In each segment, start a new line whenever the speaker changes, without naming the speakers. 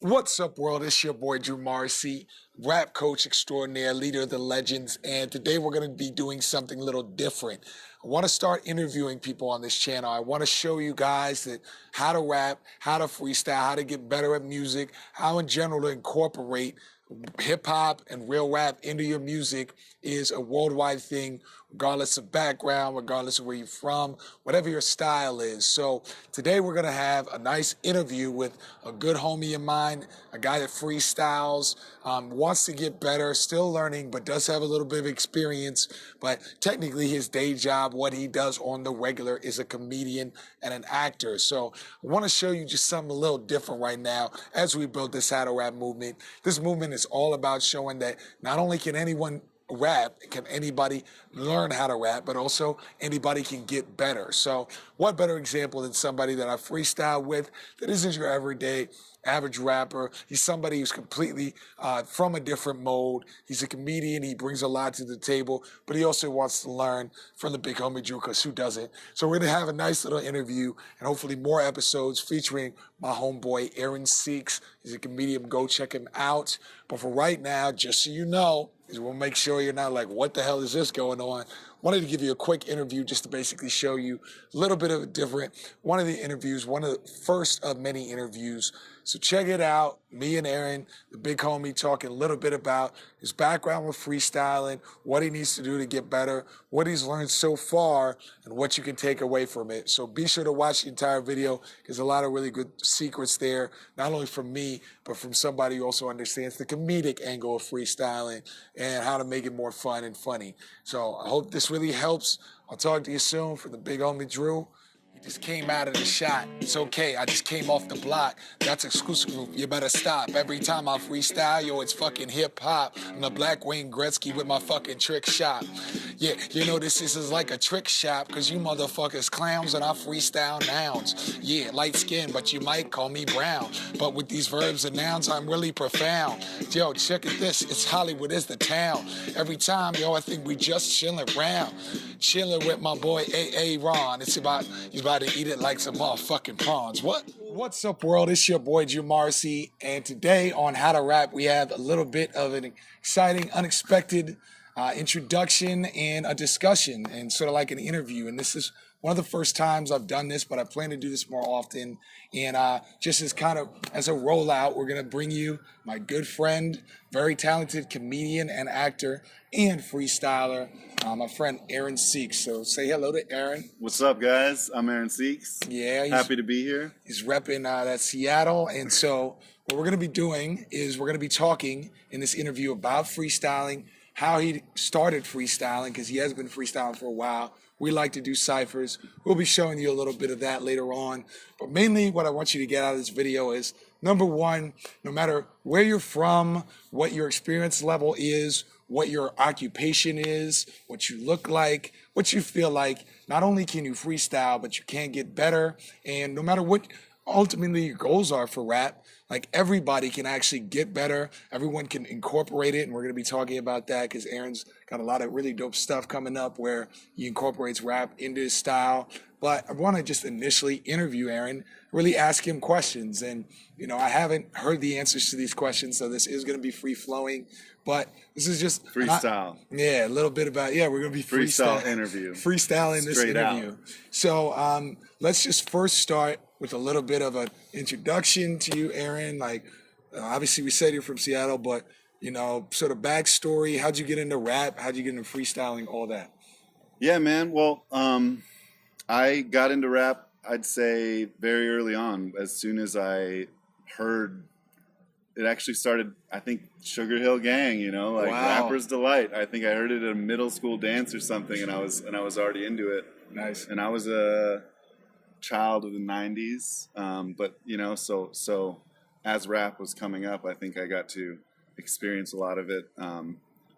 What's up, world? It's your boy Drew Morrissey, rap coach extraordinaire, leader of the legends, and today we're going to be doing something a little different. I want to start interviewing people on this channel. I want to show you guys that how to rap, how to freestyle, how to get better at music, how in general to incorporate hip hop and real rap into your music is a worldwide thing, regardless of background, regardless of where you're from, whatever your style is. So today we're going to have a nice interview with a good homie of mine, a guy that freestyles, wants to get better, still learning, but does have a little bit of experience. But technically his day job, what he does on the regular, is a comedian and an actor. So I want to show you just something a little different right now as we build this how to rap movement. This movement is all about showing that not only can anyone rap, can anybody learn how to rap, but also anybody can get better. So what better example than somebody that I freestyle with that isn't your everyday average rapper. He's somebody who's completely from a different mode. He's a comedian. He brings a lot to the table, but he also wants to learn from the big homie Drew, because who doesn't? So we're going to have a nice little interview and hopefully more episodes featuring my homeboy Aaron Seeks. He's a comedian. Go check him out. But for right now, just so you know, is we'll make sure you're not like, what the hell is this going on? Wanted to give you a quick interview just to basically show you a little bit of a different, one of the interviews, one of the first of many interviews. So check it out. Me and Aaron, the big homie, talking a little bit about his background with freestyling, what he needs to do to get better, what he's learned so far, and what you can take away from it. So be sure to watch the entire video. There's a lot of really good secrets there, not only from me, but from somebody who also understands the comedic angle of freestyling and how to make it more fun and funny. So I hope this really helps. I'll talk to you soon. For the big homie Drew. He just came out of the shot. It's okay. I just came off the block. That's exclusive group. You better stop. Every time I freestyle, yo, it's fucking hip hop. I'm the Black Wayne Gretzky with my fucking trick shot. Yeah, you know this is like a trick shop, cause you motherfuckers clowns and I freestyle nouns. Yeah, light skin, but you might call me brown. But with these verbs and nouns, I'm really profound. Yo, check it this. It's Hollywood is the town. Every time, yo, I think we just chilling around. Chilling with my boy A.A. Ron. He's about to eat it like some motherfucking prawns. What? What's up, world? It's your boy Drew Morrissey, and today on How to Rap, we have a little bit of an exciting, unexpected introduction and a discussion, and sort of like an interview. And this is one of the first times I've done this, but I plan to do this more often. And just as kind of as a rollout, we're gonna bring you my good friend, very talented comedian and actor and freestyler, my friend Aaron Seeks. So say hello to Aaron.
What's up, guys? I'm Aaron Seeks.
Yeah,
happy to be here.
He's repping that Seattle, and so what we're gonna be doing is we're gonna be talking in this interview about freestyling, how he started freestyling, because he has been freestyling for a while. We like to do ciphers. We'll be showing you a little bit of that later on. But mainly what I want you to get out of this video is, number one, no matter where you're from, what your experience level is, what your occupation is, what you look like, what you feel like, not only can you freestyle, but you can get better. And no matter what ultimately your goals are for rap, like everybody can actually get better. Everyone can incorporate it, and we're going to be talking about that because Aaron's got a lot of really dope stuff coming up where he incorporates rap into his style. But I want to just initially interview Aaron, really ask him questions. And, you know, I haven't heard the answers to these questions, so this is going to be free flowing. But this is just
freestyle.
Yeah, a little bit about, we're going to be
freestyle interview.
Freestyling this interview. Out. So let's just first start with a little bit of an introduction to you, Aaron. Like, obviously we said you're from Seattle, but, you know, sort of backstory. How'd you get into rap? How'd you get into freestyling? All that.
Yeah, man. Well, I got into rap, I'd say very early on. As soon as I heard it actually started, I think Sugar Hill Gang, you know, like
wow.
Rapper's Delight. I think I heard it at a middle school dance or something, and I was already into it.
Nice.
And I was a child of the 90s, but you know, so as rap was coming up, I think I got to experience a lot of it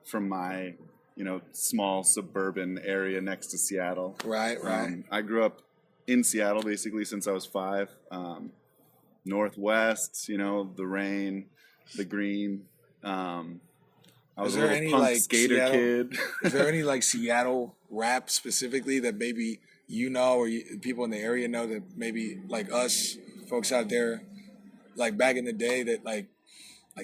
from my, you know, small suburban area next to Seattle.
Right.
I grew up in Seattle basically since I was 5. Northwest, you know, the rain, the green. I was a little punk skater kid.
Is there any like Seattle rap specifically that maybe you know, or people in the area know, that maybe like us folks out there like back in the day that like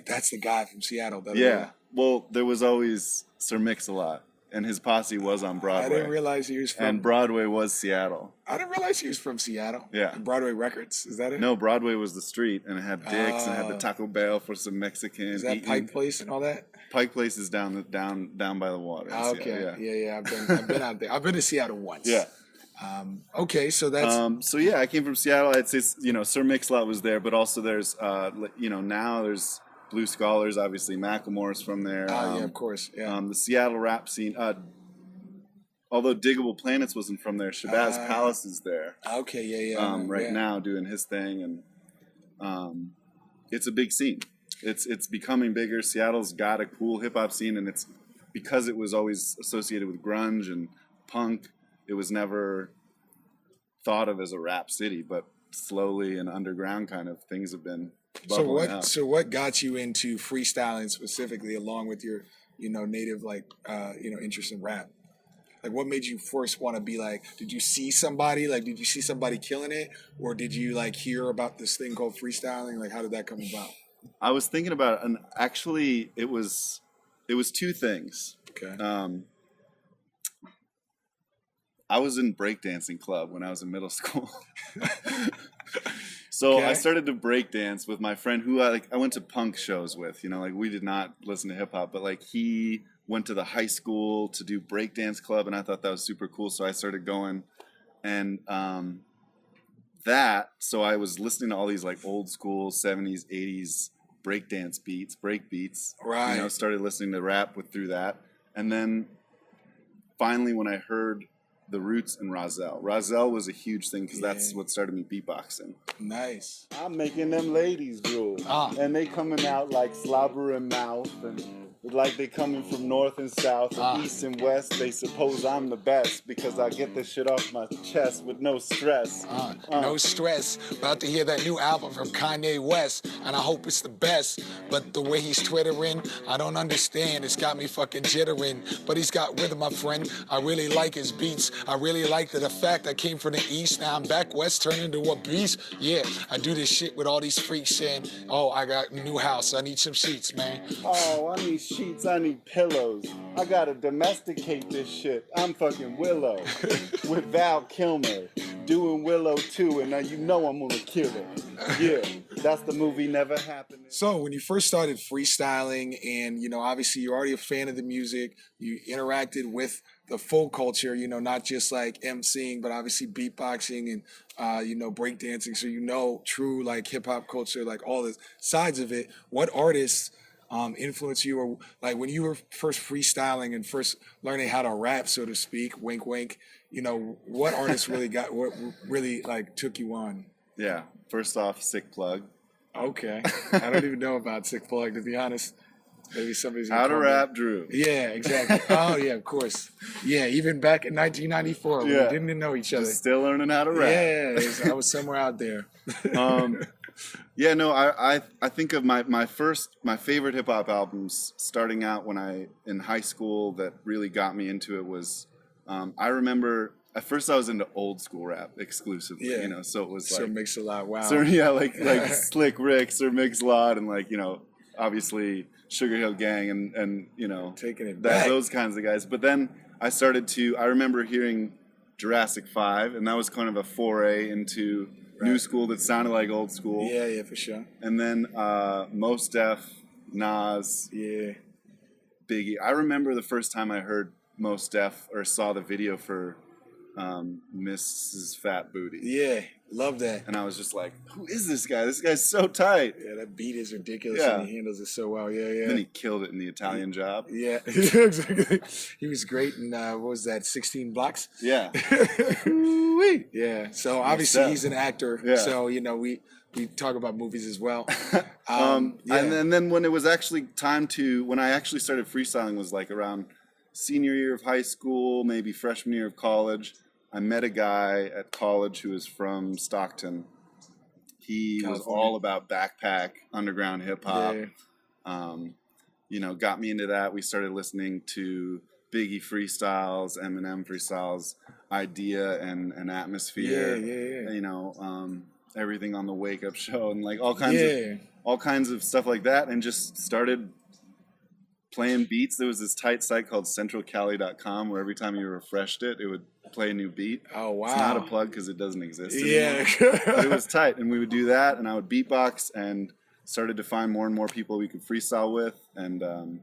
that's the guy from Seattle?
Yeah. Well, there was always Sir Mix-a-Lot, and his posse was on Broadway.
I didn't realize he was from.
And Broadway was Seattle.
I didn't realize he was from Seattle.
Yeah.
And Broadway Records, is that it?
No, Broadway was the street, and it had Dick's and it had the Taco Bell for some Mexican.
Is that Pike Place and all that?
Pike Place is down by the water.
Okay. Yeah. I've been out there. I've been to Seattle once.
Yeah.
Okay, so that's
so yeah, I came from Seattle. I'd say Sir Mix-a-Lot was there, but also there's now there's Blue Scholars, obviously Macklemore's from there.
Yeah, of course. Yeah.
The Seattle rap scene. Although Diggable Planets wasn't from there, Shabazz Palace is there.
Okay, yeah.
Right now doing his thing, and it's a big scene. It's becoming bigger. Seattle's got a cool hip hop scene, and it's because it was always associated with grunge and punk. It was never thought of as a rap city, but slowly and underground kind of things have been bubbling up.
So what got you into freestyling specifically, along with your native interest in rap? Like, what made you first want to be like? Did you see somebody killing it, or did you like hear about this thing called freestyling? Like, how did that come about?
I was thinking about it, and actually, it was two things.
Okay.
I was in breakdancing club when I was in middle school. So I started to breakdance with my friend who I went to punk shows with. We did not listen to hip hop, but he went to the high school to do breakdance club, and I thought that was super cool. So I started going, and so I was listening to all these old school 70s, 80s breakdance beats, break beats.
Right.
Started listening to rap through that, and then finally when I heard the Roots and Rozelle. Rozelle was a huge thing because that's what started me beatboxing.
Nice.
I'm making them ladies drool. And they coming out like slobbering mouth and like they coming from north and south and east and west. They suppose I'm the best because I get this shit off my chest with no stress.
No stress. About to hear that new album from Kanye West, and I hope it's the best. But the way he's twittering, I don't understand. It's got me fucking jittering. But he's got rhythm, my friend. I really like his beats. I really like the fact I came from the east. Now I'm back west, turned into a beast. Yeah, I do this shit with all these freaks saying, oh, I got a new house. I need some sheets, man.
Oh, I need sheets. I need pillows. I gotta domesticate this shit. I'm fucking Willow with Val Kilmer doing Willow too, and now I'm gonna kill it. Yeah, that's the movie Never Happened.
So when you first started freestyling, and obviously you're already a fan of the music, you interacted with the full culture, not just like emceeing, but obviously beatboxing and breakdancing. So true hip hop culture, all the sides of it. What artists influence you, or when you were first freestyling and first learning how to rap, so to speak, wink wink, what artists really took you on?
Yeah, first off, Sick Plug.
Okay. I don't even know about Sick Plug, to be honest. Maybe somebody's
How to Rap Drew.
Yeah, exactly. Oh yeah, of course. Yeah, even back in 1994 when we didn't even know each other.
Just still learning how to rap.
Yeah, I was somewhere out there.
Yeah, no, I think of my favorite hip hop albums starting out when in high school that really got me into it was I remember at first I was into old school rap exclusively, so it was
Sir Mix-a-Lot, wow.
like Slick Rick, Sir Mix-a-Lot, and obviously Sugar Hill Gang and
taking it back.
Those kinds of guys. But then I remember hearing Jurassic 5, and that was kind of a foray into new school that sounded like old school.
Yeah, for sure.
And then Mos Def, Nas, Biggie. I remember the first time I heard Mos Def or saw the video for Mrs. Fat Booty.
Yeah, love that.
And I was just like, who is this guy? This guy's so tight.
Yeah, that beat is ridiculous and he handles it so well. Yeah.
Then he killed it in the Italian Job.
Yeah, exactly. He was great in, what was that, 16 Blocks?
Yeah.
Yeah, so obviously he's an actor. Yeah. So, we talk about movies as well.
And then when it was actually time when I actually started freestyling was around senior year of high school, maybe freshman year of college. I met a guy at college who was from Stockton. He was all about backpack, underground hip hop. Yeah. Got me into that. We started listening to Biggie freestyles, Eminem freestyles, Idea and Atmosphere.
Yeah.
everything on the Wake Up Show and like all kinds of stuff like that, and just started playing beats. There was this tight site called centralcali.com where every time you refreshed it, it would play a new beat.
Oh, wow.
It's not a plug because it doesn't exist anymore.
Yeah.
But it was tight, and we would do that, and I would beatbox, and started to find more and more people we could freestyle with, and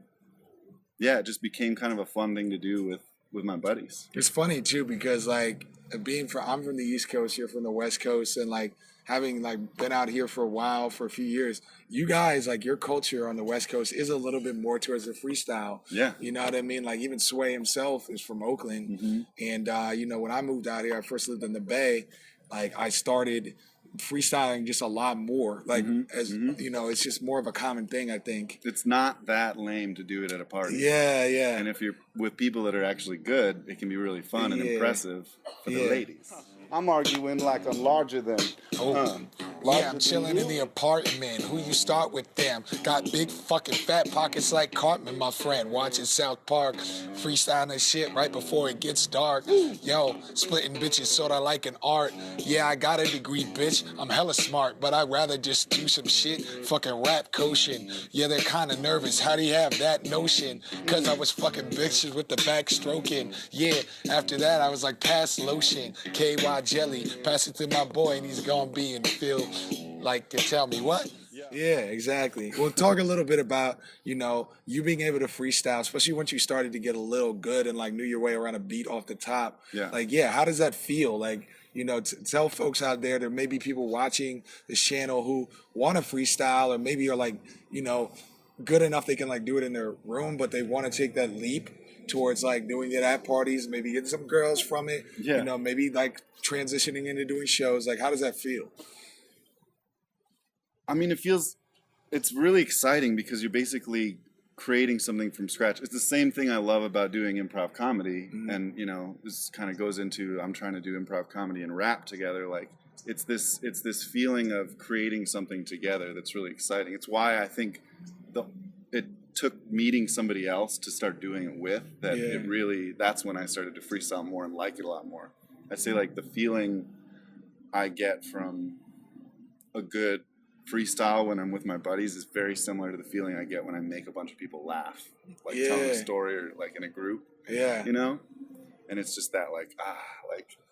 yeah, it just became kind of a fun thing to do with my buddies.
It's funny too because like I'm from the East Coast, you're from the West Coast, and like having like been out here for a while, for a few years, you guys, like your culture on the West Coast is a little bit more towards the freestyle.
Yeah.
You know what I mean? Like even Sway himself is from Oakland. And, you know, when I moved out here, I first lived in the Bay, like I started freestyling just a lot more. Like, as you know, it's just more of a common thing, I think.
It's not that lame to do it at a party.
Yeah, yeah.
And if you're with people that are actually good, it can be really fun and impressive for the ladies.
I'm arguing like I'm larger than.
Yeah, I'm chilling in the apartment. Who you start with them? Got big fucking fat pockets like Cartman, my friend. Watching South Park, freestyling this shit right before it gets dark. Yo, splitting bitches sorta like an art. Yeah, I got a degree, bitch. I'm hella smart, but I'd rather just do some shit. Fucking rap coaching. Yeah, they're kinda nervous. How do you have that notion? Cause I was fucking bitches with the back stroking. Yeah, after that I was like, pass lotion. KY jelly. Pass it to my boy and he's gonna be in the field. Like to tell me what? Yeah, exactly. We'll talk a little bit about, you know, you being able to freestyle, especially once you started to get a little good and like knew your way around a beat off the top.
Yeah.
Like, yeah, how does that feel? Like, you know, tell folks out there, there may be people watching this channel who want to freestyle or maybe are like, you know, good enough they can like do it in their room, but they want to take that leap towards like doing it at parties, maybe getting some girls from it,
Yeah.
you know, maybe like transitioning into doing shows. Like, how does that feel?
I mean, it's really exciting because you're basically creating something from scratch. It's the same thing I love about doing improv comedy. And, you know, this kind of goes into, I'm trying to do improv comedy and rap together. Like it's this feeling of creating something together that's really exciting. It's why I think it took meeting somebody else to start doing it with that. It really, that's when I started to freestyle more and like it a lot more. I'd say like the feeling I get from a good freestyle when I'm with my buddies is very similar to the feeling I get when I make a bunch of people laugh, like telling a story or like in a group, you know? And it's just that like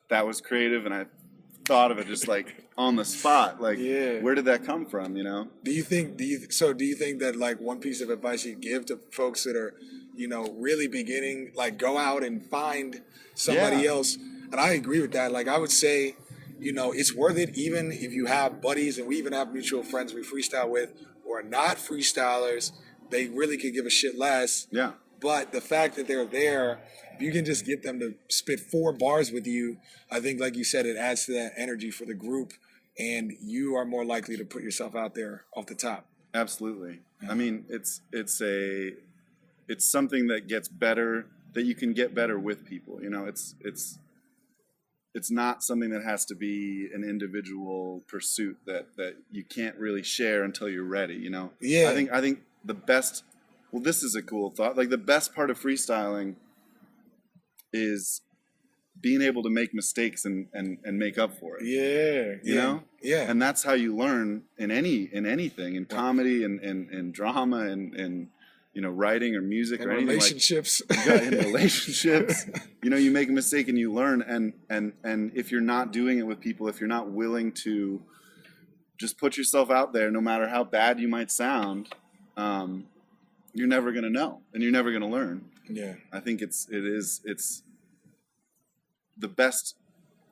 that was creative and I thought of it just like on the spot, like where did that come from, you know?
Do you think that like one piece of advice you give to folks that are, you know, really beginning, like go out and find somebody else? And I agree with that. Like I would say, you know, it's worth it even if you have buddies, and we even have mutual friends we freestyle with who are not freestylers. They really could give a shit less.
Yeah.
But the fact that they're there, if you can just get them to spit 4 bars with you, I think, like you said, it adds to that energy for the group, and you are more likely to put yourself out there off the top.
Absolutely. I mean, it's something that gets better, that you can get better with people. You know, it's not something that has to be an individual pursuit that you can't really share until you're ready, you know?
Yeah.
I think the best, well, this is a cool thought. Like the best part of freestyling is being able to make mistakes and make up for it.
Yeah.
You know?
Yeah.
And that's how you learn in anything, in comedy and drama and you know, writing or music
and
or anything
relationships.
in relationships, you know, you make a mistake and you learn. And if you're not doing it with people, if you're not willing to just put yourself out there, no matter how bad you might sound, you're never going to know and you're never going to learn.
Yeah.
I think it's the best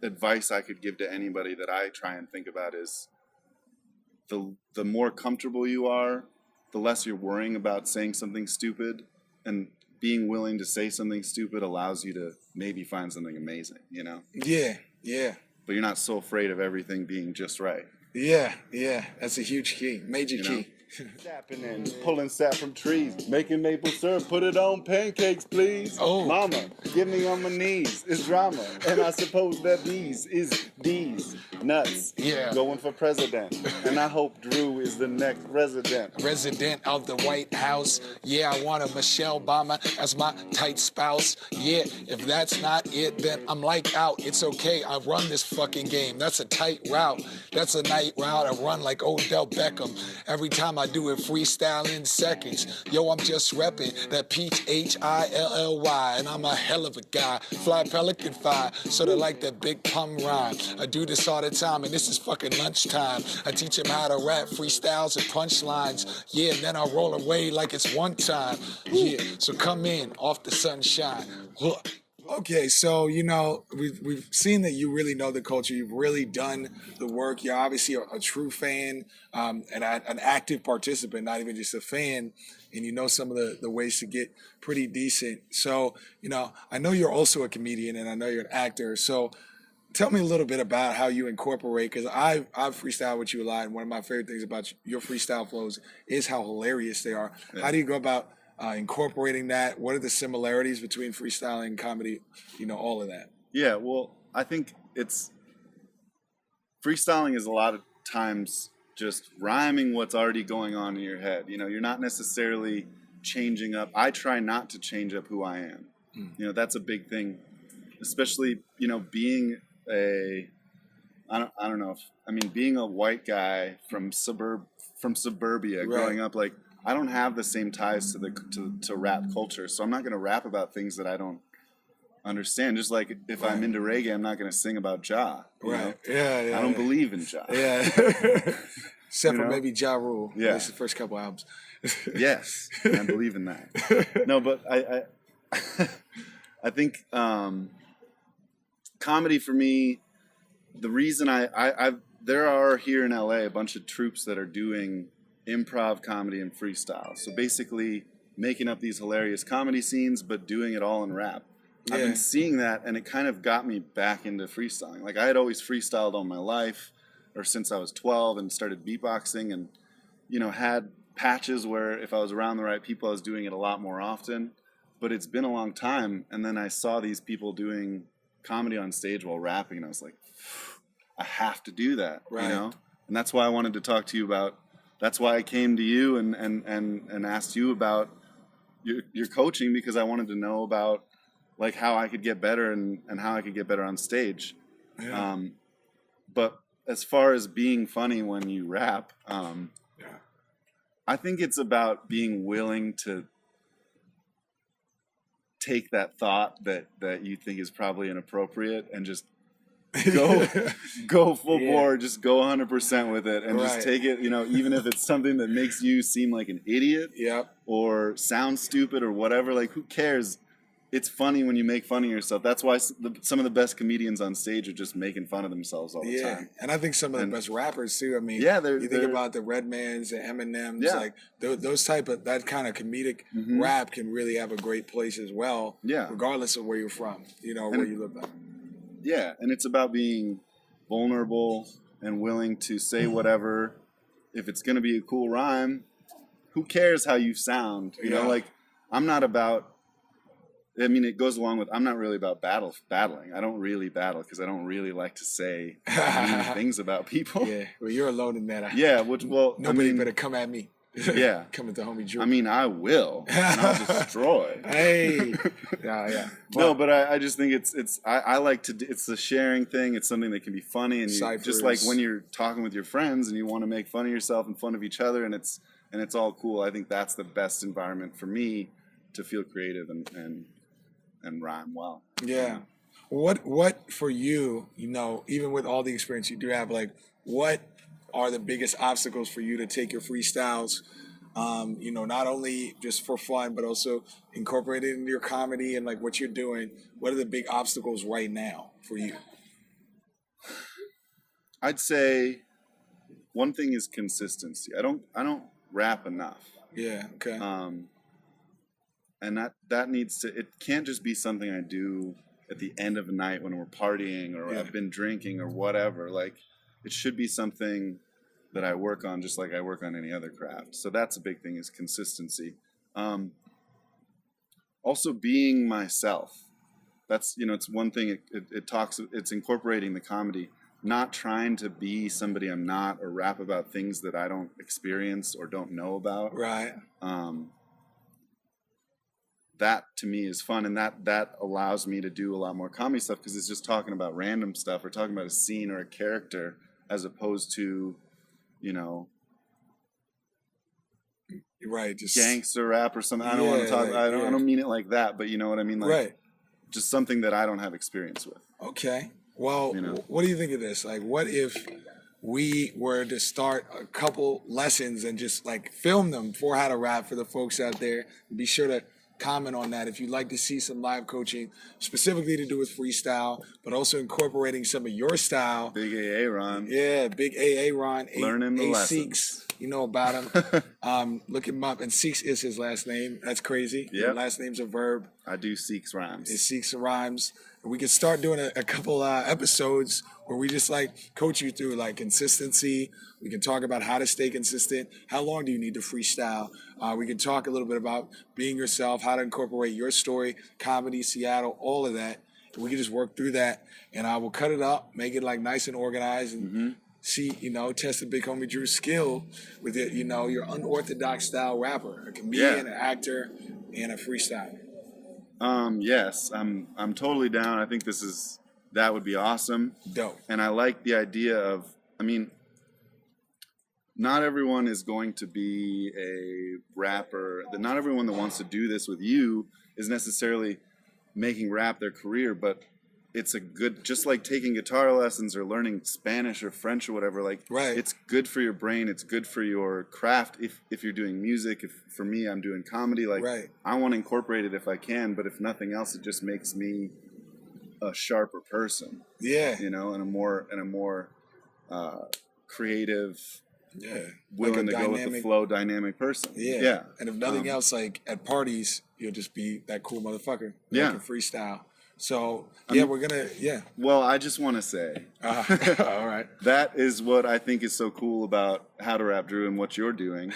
advice I could give to anybody that I try and think about is the more comfortable you are, the less you're worrying about saying something stupid, and being willing to say something stupid allows you to maybe find something amazing, you know?
Yeah, yeah.
But you're not so afraid of everything being just right.
Yeah, yeah. That's a huge key, major key.
Sapping and pulling sap from trees, making maple syrup, put it on pancakes, please.
Oh.
Mama, get me on my knees. It's drama, and I suppose that these nuts.
Yeah.
Going for president, and I hope Drew is the next resident.
Resident of the White House. Yeah, I want a Michelle Obama as my tight spouse. Yeah, if that's not it, then I'm like out. It's okay, I run this fucking game. That's a tight route. That's a night route. I run like Odell Beckham. Every time I do it, freestyle in seconds. Yo, I'm just repping that peach H-I-L-L-Y, and I'm a hell of a guy. Fly pelican fly, sorta like that big pun rhyme. I do this all the time, and this is fucking lunchtime. I teach him how to rap freestyles and punchlines. Yeah, and then I roll away like it's one time. Yeah, so come in off the sunshine. Okay, so we've seen that you really know the culture. You've really done the work. You're obviously a true fan, and an active participant, not even just a fan. And you know some of the ways to get pretty decent. So I know you're also a comedian, and I know you're an actor. So tell me a little bit about how you incorporate, because I've freestyled with you a lot, and one of my favorite things about your freestyle flows is how hilarious they are. Yeah. How do you go about incorporating that? What are the similarities between freestyling and comedy? All of that.
Yeah, well, I think freestyling is a lot of times just rhyming what's already going on in your head. You're not necessarily changing up. I try not to change up who I am. That's a big thing, especially, being I don't know being a white guy from suburbia, right, growing up, like, I don't have the same ties to rap culture, so I'm not going to rap about things that I don't understand. Just like if I'm into reggae, I'm not going to sing about Ja.
Right. Yeah.
I don't believe in Ja.
Yeah. Except for maybe Ja Rule.
Yeah.
It's the first couple albums.
Yes, I believe in that. No, but I think comedy for me, the reason there are here in LA a bunch of troupes that are doing improv comedy and freestyle. So basically making up these hilarious comedy scenes, but doing it all in rap. Yeah. I've been seeing that, and it kind of got me back into freestyling. Like, I had always freestyled all my life, or since I was 12, and started beatboxing, and had patches where if I was around the right people, I was doing it a lot more often. But it's been a long time, and then I saw these people doing comedy on stage while rapping, and I was like, I have to do that,
right.
And that's why I wanted to talk to you about. That's why I came to you and asked you about your coaching, because I wanted to know about, like, how I could get better and how I could get better on stage. Yeah. But as far as being funny when you rap, I think it's about being willing to take that thought that you think is probably inappropriate and just go full bore, just go 100% with it, and just take it, even if it's something that makes you seem like an idiot, or sound stupid or whatever. Like, who cares? It's funny when you make fun of yourself. That's why some of the best comedians on stage are just making fun of themselves all the time.
And I think some of the best rappers too. I mean, you think about the Redmans, the Eminems, like those that kind of comedic rap can really have a great place as well. Yeah, regardless of where you're from, where you live at.
Yeah, and it's about being vulnerable and willing to say whatever. If it's going to be a cool rhyme, who cares how you sound? You know, like, I'm not about, it goes along with, I'm not really about battling. I don't really battle because I don't really like to say mean things about people.
Yeah, well, you're alone in that.
Nobody
better come at me.
Yeah.
Coming to homie Drew.
I will. And I'll destroy.
Hey. Yeah.
No, but I just think I like to, it's the sharing thing. It's something that can be funny, and just like when you're talking with your friends and you want to make fun of yourself and fun of each other, and it's all cool. I think that's the best environment for me to feel creative and rhyme well.
Yeah. What for you, even with all the experience you do have, like, what are the biggest obstacles for you to take your freestyles, not only just for fun, but also incorporate it into your comedy and like what you're doing? What are the big obstacles right now for you?
I'd say one thing is consistency. I don't rap enough.
Yeah. Okay.
And that needs to, it can't just be something I do at the end of the night when we're partying or I've been drinking or whatever. Like, it should be something that I work on, just like I work on any other craft. So that's a big thing, is consistency. Also being myself. That's, it's one thing. It's incorporating the comedy, not trying to be somebody I'm not, or rap about things that I don't experience or don't know about.
Right.
That to me is fun, and that allows me to do a lot more comedy stuff, because it's just talking about random stuff or talking about a scene or a character, as opposed to,
right, just
gangster rap or something. I don't want to talk. I don't mean it like that, but you know what I mean. Like,
right.
Just something that I don't have experience with.
Okay. Well, what do you think of this? Like, what if we were to start a couple lessons and just like film them for how to rap for the folks out there? Be sure to comment on that if you'd like to see some live coaching specifically to do with freestyle, but also incorporating some of your style.
Big AA Ron.
Yeah, big AA Ron.
Learning the lessons.
Seeks. You know about him. Look him up. And Seeks is his last name. That's crazy.
Yeah.
Last name's a verb.
I do Seeks rhymes.
It Seeks rhymes. We could start doing a couple episodes where we just like coach you through like consistency. We can talk about how to stay consistent. How long do you need to freestyle? We can talk a little bit about being yourself, how to incorporate your story, comedy, Seattle, all of that. We can just work through that, and I will cut it up, make it like nice and organized, and see, test the big homie Drew's skill with it. Your unorthodox style rapper, a comedian, an actor, and a freestyler.
Yes, I'm totally down. I think that would be awesome.
Dope.
And I like the idea of, not everyone is going to be a rapper. Not everyone that wants to do this with you is necessarily making rap their career, but it's just like taking guitar lessons or learning Spanish or French or whatever, like,
right.
It's good for your brain. It's good for your craft. If you're doing music, for me, I'm doing comedy, like,
right.
I want to incorporate it if I can, but if nothing else, it just makes me a sharper person.
Yeah.
And a more creative, willing to go with the flow, dynamic person.
Yeah. And if nothing else, like at parties, you'll just be that cool motherfucker. Yeah. Can freestyle. So, we're going to,
Well, I just want to say,
all right.
That is what I think is so cool about How to Rap Drew and what you're doing.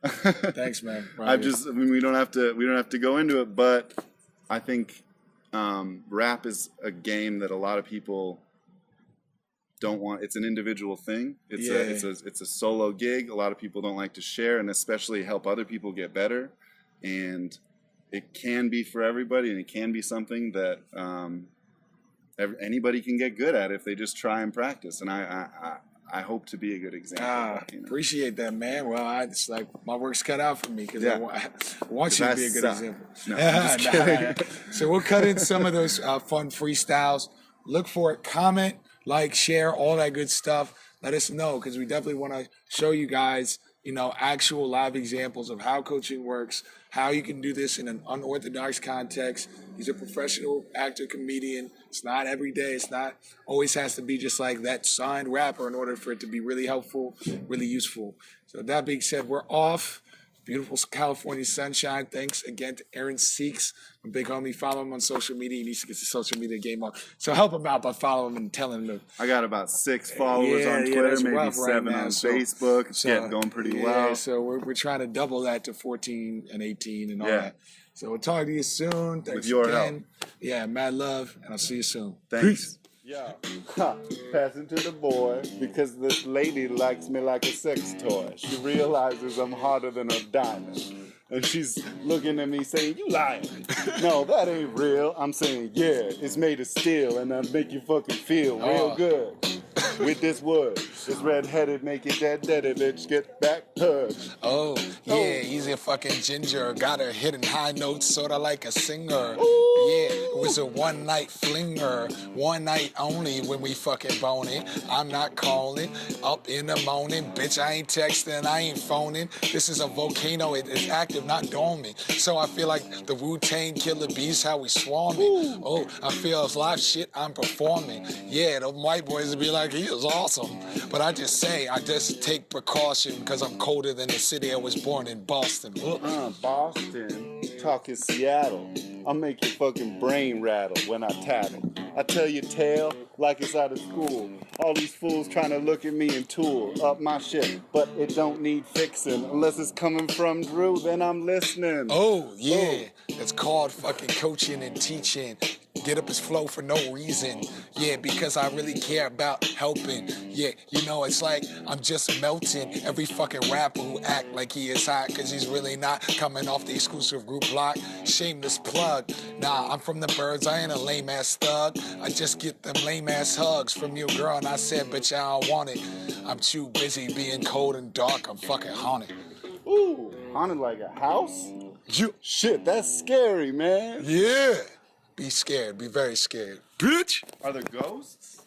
Thanks, man.
We don't have to go into it, but I think rap is a game that a lot of people don't want. It's an individual thing. It's a solo gig. A lot of people don't like to share, and especially help other people get better. And it can be for everybody, and it can be something that anybody can get good at if they just try and practice. And I hope to be a good example.
Appreciate that, man. Well, it's like my work's cut out for me because I want you to be a good example.
No, I'm just kidding.
So we'll cut in some of those fun freestyles. Look for it. Comment, like, share, all that good stuff. Let us know, because we definitely want to show you guys, actual live examples of how coaching works, how you can do this in an unorthodox context. He's a professional actor, comedian. It's not every day. It's not always has to be just like that signed rapper in order for it to be really helpful, really useful. So that being said, we're off. Beautiful California sunshine. Thanks again to Aaron Seeks, my big homie. Follow him on social media. He needs to get the social media game on. So help him out by following him and telling him.
I got about 6 followers on Twitter, maybe 7 on Facebook. It's going pretty well.
So we're trying to double that to 14 and 18 and all that. So we'll talk to you soon. Thanks
with your
again.
Help.
Yeah, mad love, and I'll see you soon.
Thanks.
Peace.
Yeah, passing to the boy, because this lady likes me like a sex toy. She realizes I'm harder than a diamond. And she's looking at me saying, "You lying." No, that ain't real. I'm saying, yeah, it's made of steel, and I make you fucking feel real good. With this wood, this red-headed make it dead, let's get back to
he's a fucking ginger. Got her hitting high notes, sorta like a singer.
Ooh.
Yeah, it was a one-night flinger. One night only when we fucking boning. I'm not calling up in the morning. Bitch, I ain't texting, I ain't phoning. This is a volcano, it is active, not dormant. So I feel like the Wu-Tang Killer Bees, how we swarming. Ooh. Oh, I feel it's live shit I'm performing. Yeah, the white boys would be like, he is awesome. But I just take precaution because I'm colder than the city I was born in, Boston.
Boston, talking Seattle. I'll make your fucking brain rattle when I tattle. I tell your tale like it's out of school. All these fools trying to look at me and tool up my shit, but it don't need fixing. Unless it's coming from Drew, then I'm listening.
Oh, yeah. That's called fucking coaching and teaching. Get up his flow for no reason. Yeah, because I really care about helping. Yeah, you know, it's like I'm just melting every fucking rapper who act like he is hot, cause he's really not, coming off the exclusive group block. Shameless plug. Nah, I'm from the birds, I ain't a lame ass thug. I just get them lame ass hugs from your girl, and I said, bitch, I don't want it. I'm too busy being cold and dark, I'm fucking haunted.
Ooh, haunted like a house?
You,
Shit, that's scary, man.
yeah. Be scared, be very scared. Bitch!
Are there ghosts?